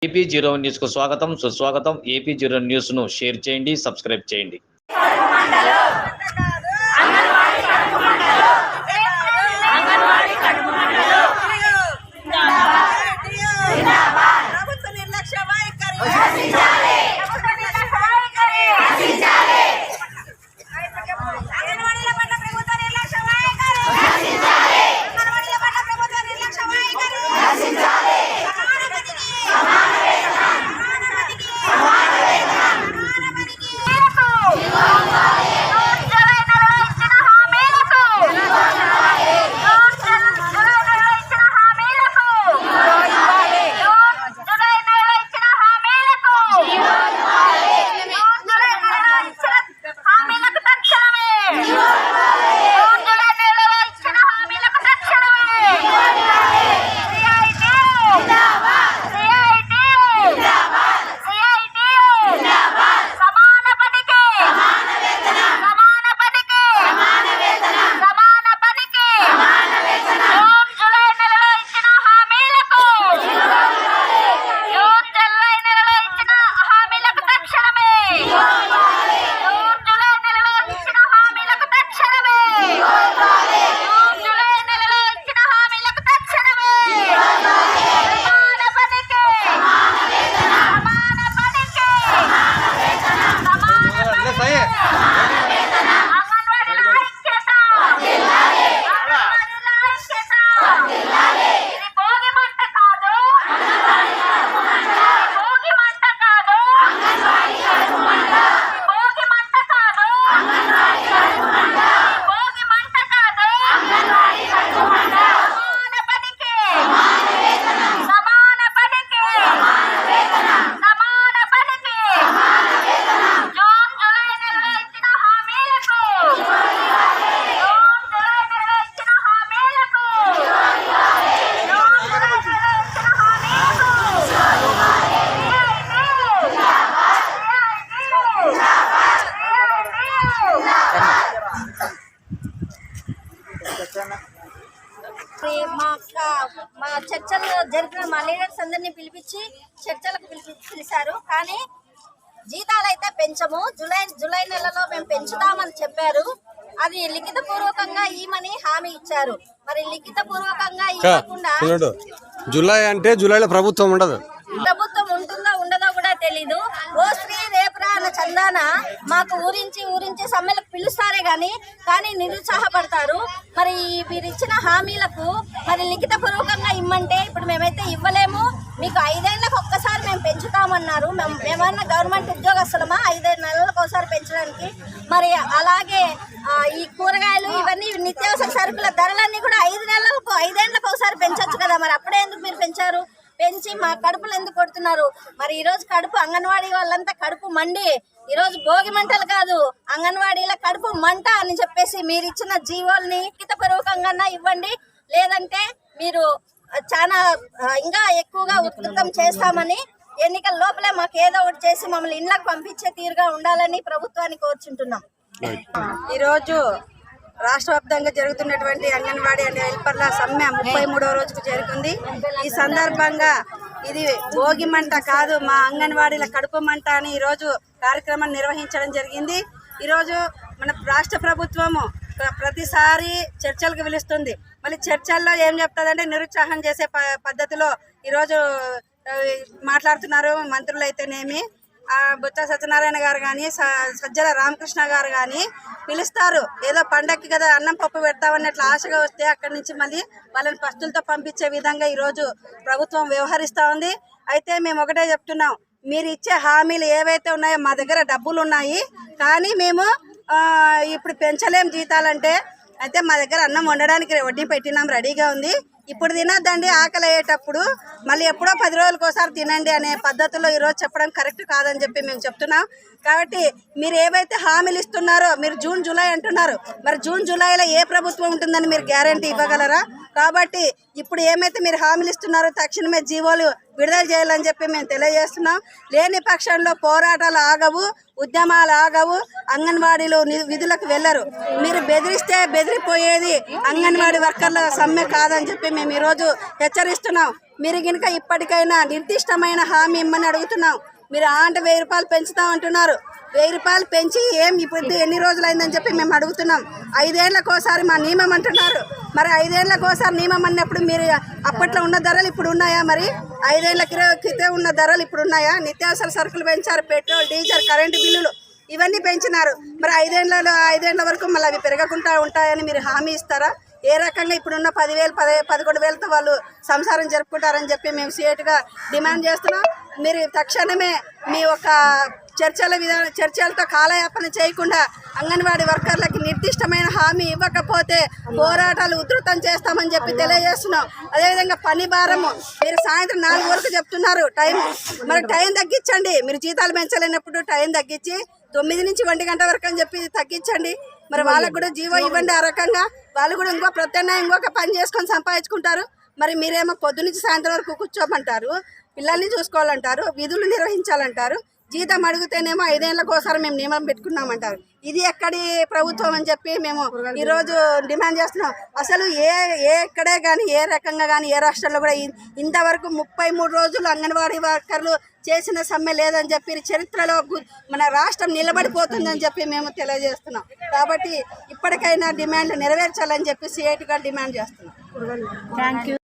AP zero news కు స్వాగతం సుస్వాగతం. ఏపీ జీరో న్యూస్ ను షేర్ చేయండి, సబ్స్క్రైబ్ చేయండి. మా చర్చలు జరిపిన మా లీడర్స్ అందరినీ పిలిపించి చర్చలకు పిలిచారు. కానీ జీతాలు అయితే పెంచము, జూలై నెలలో మేము పెంచుతామని చెప్పారు. అది లిఖిత పూర్వకంగా ఈమని హామీ ఇచ్చారు. మరి లిఖిత పూర్వకంగా ఇవ్వకుండా జూలై అంటే జూలైలో ప్రభుత్వం ఉండదు. ప్రభుత్వం ఉంటుందో ఉండదో కూడా తెలీదు. ఓ శ్రీ రేపురా అన్న చందాన మాకు ఊరించి సమ్మెలకు పిలుస్తారే కానీ నిరుత్సాహపడతారు. మరి మీరు ఇచ్చిన హామీలకు మరి లిఖిత పూర్వకంగా ఇమ్మంటే ఇప్పుడు మేమైతే ఇవ్వలేము. మీకు 5 ఏళ్లకు ఒక్కసారి మేము పెంచుతామన్నారు. మేమన్నా గవర్నమెంట్ ఉద్యోగస్తులమా 5 నెలలకు ఒకసారి పెంచడానికి? మరి అలాగే ఈ కూరగాయలు ఇవన్నీ నిత్యావసర సరుకుల ధరలన్నీ కూడా 5 ఏళ్లకు ఒకసారి పెంచొచ్చు కదా. మరి అప్పుడే ఎందుకు మీరు పెంచారు? పెంచి మా కడుపులు ఎందుకు కొడుతున్నారు? మరి ఈరోజు కడుపు అంగన్వాడీ వాళ్ళంతా కడుపు మండి ఈరోజు భోగి మంటలు కాదు, అంగన్వాడీల కడుపు మంట అని చెప్పేసి మీరు ఇచ్చిన జీవోల్ని లిఖితపూర్వకంగా ఇవ్వండి. లేదంటే మీరు చాలా ఇంకా ఎక్కువగా ఉధృతం చేస్తామని, ఎన్నికల లోపలే మాకు ఏదో ఒకటి చేసి మమ్మల్ని ఇళ్ళకు పంపించే తీరుగా ఉండాలని ప్రభుత్వాన్ని కోరుచుంటున్నాం. ఈరోజు రాష్ట్ర వ్యాప్తంగా జరుగుతున్నటువంటి అంగన్వాడీ అండ్ హెల్పర్ల సమ్మె 33వ రోజుకు చేరుకుంది. ఈ సందర్భంగా ఇది భోగి మంట కాదు, మా అంగన్వాడీల కడుపు మంట అని ఈరోజు కార్యక్రమాన్ని నిర్వహించడం జరిగింది. ఈరోజు మన రాష్ట్ర ప్రభుత్వము ప్రతిసారి చర్చలకు పిలుస్తుంది. మళ్ళీ చర్చల్లో ఏం చెప్తుందంటే నిరుత్సాహం చేసే పద్ధతిలో ఈరోజు మాట్లాడుతున్నారు. మంత్రులు అయితేనేమి బొత్స సత్యనారాయణ గారు కానీ సజ్జల రామకృష్ణ గారు కానీ పిలుస్తారు. ఏదో పండక్కి కదా అన్నం పప్పు పెడతామన్నట్లు ఆశగా వస్తే అక్కడి నుంచి మళ్ళీ వాళ్ళని పస్తులతో పంపించే విధంగా ఈరోజు ప్రభుత్వం వ్యవహరిస్తూ ఉంది. అయితే మేము ఒకటే చెప్తున్నాం, మీరు ఇచ్చే హామీలు ఏవైతే ఉన్నాయో మా దగ్గర డబ్బులు ఉన్నాయి, కానీ మేము ఇప్పుడు పెంచలేం జీతాలంటే. అయితే మా దగ్గర అన్నం వండడానికి వడ్డీ పెట్టినాం, రెడీగా ఉంది. ఇప్పుడు తినద్దండి, ఆకలి అయ్యేటప్పుడు మళ్ళీ ఎప్పుడో 10 రోజులకు ఒకసారి తినండి అనే పద్ధతిలో ఈరోజు చెప్పడం కరెక్ట్ కాదని చెప్పి మేము చెప్తున్నాం. కాబట్టి మీరు ఏవైతే హామీలు ఇస్తున్నారో, మీరు జూన్ జూలై అంటున్నారు, మరి జూన్ జూలైలో ఏ ప్రభుత్వం ఉంటుందని మీరు గ్యారంటీ ఇవ్వగలరా? కాబట్టి ఇప్పుడు ఏమైతే మీరు హామీలు ఇస్తున్నారో తక్షణమే జీవోలు విడుదల చేయాలని చెప్పి మేము తెలియజేస్తున్నాం. లేని పక్షంలో పోరాటాలు ఆగవు, ఉద్యమాలు ఆగవు, అంగన్వాడీలు విధులకు వెళ్ళరు. మీరు బెదిరిస్తే బెదిరిపోయేది అంగన్వాడీ వర్కర్ల సమ్మె కాదని చెప్పి మేము ఈరోజు హెచ్చరిస్తున్నాం. మీరు కనుక ఇప్పటికైనా నిర్దిష్టమైన హామీ ఇమ్మని అడుగుతున్నాం. మీరు అంటే 1000 రూపాయలు పెంచుతాం అంటున్నారు. 1000 రూపాయలు పెంచి ఇప్పుడు ఎన్ని రోజులైందని చెప్పి మేము అడుగుతున్నాం. 5 ఏళ్లకోసారి మా నియమం అంటున్నారు. మరి 5 ఏళ్లకోసారి నియమం అన్నప్పుడు మీరు అప్పట్లో ఉన్న ధరలు ఇప్పుడు ఉన్నాయా? మరి 5 ఏళ్ల క్రితం ఉన్న ధరలు ఇప్పుడు ఉన్నాయా? నిత్యావసర సరుకులు పెంచారు, పెట్రోల్, డీజిల్, కరెంటు బిల్లులు ఇవన్నీ పెంచినారు. మరి 5 ఏళ్ల వరకు మళ్ళీ అవి పెరగకుండా ఉంటాయని మీరు హామీ ఇస్తారా? ఏ రకంగా ఇప్పుడున్న 10,000, 11,000తో వాళ్ళు సంసారం జరుపుకుంటారని చెప్పి మేము సీఎట్గా డిమాండ్ చేస్తున్నాం. మీరు తక్షణమే మీ ఒక చర్చలతో కాలయాపన చేయకుండా అంగన్వాడీ వర్కర్లకి నిర్దిష్టమైన హామీ ఇవ్వకపోతే పోరాటాలు ఉధృతం చేస్తామని చెప్పి తెలియజేస్తున్నాం. అదేవిధంగా పని భారము మీరు సాయంత్రం 4 వరకు చెప్తున్నారు టైం, మరి టైం తగ్గించండి. మీరు జీతాలు పెంచలేనప్పుడు టైం తగ్గించి 9 నుంచి 1 గంట వరకు అని చెప్పి తగ్గించండి. మరి వాళ్ళకు కూడా జీవో ఇవ్వండి. ఆ రకంగా వాళ్ళు కూడా ఇంకొక పని చేసుకొని సంపాదించుకుంటారు. మరి మీరేమో పొద్దు నుంచి సాయంత్రం వరకు కూర్చోమంటారు, పిల్లల్ని చూసుకోవాలంటారు, విధులు నిర్వహించాలంటారు. జీతం అడిగితేనేమో 5 ఏళ్లకోసారి మేము నియమం పెట్టుకున్నామంటారు. ఇది ఎక్కడి ప్రభుత్వం అని చెప్పి మేము ఈరోజు డిమాండ్ చేస్తున్నాం. అసలు ఎక్కడే కానీ ఏ రకంగా కానీ ఏ రాష్ట్రంలో కూడా ఇంతవరకు 33 రోజులు అంగన్వాడీ వర్కర్లు చేసిన సమ్మె లేదని చెప్పి చరిత్రలో మన రాష్ట్రం నిలబడిపోతుందని చెప్పి మేము తెలియజేస్తున్నాం. కాబట్టి ఇప్పటికైనా డిమాండ్ నెరవేర్చాలని చెప్పి సీఐటీగా డిమాండ్ చేస్తున్నాం. Thank you.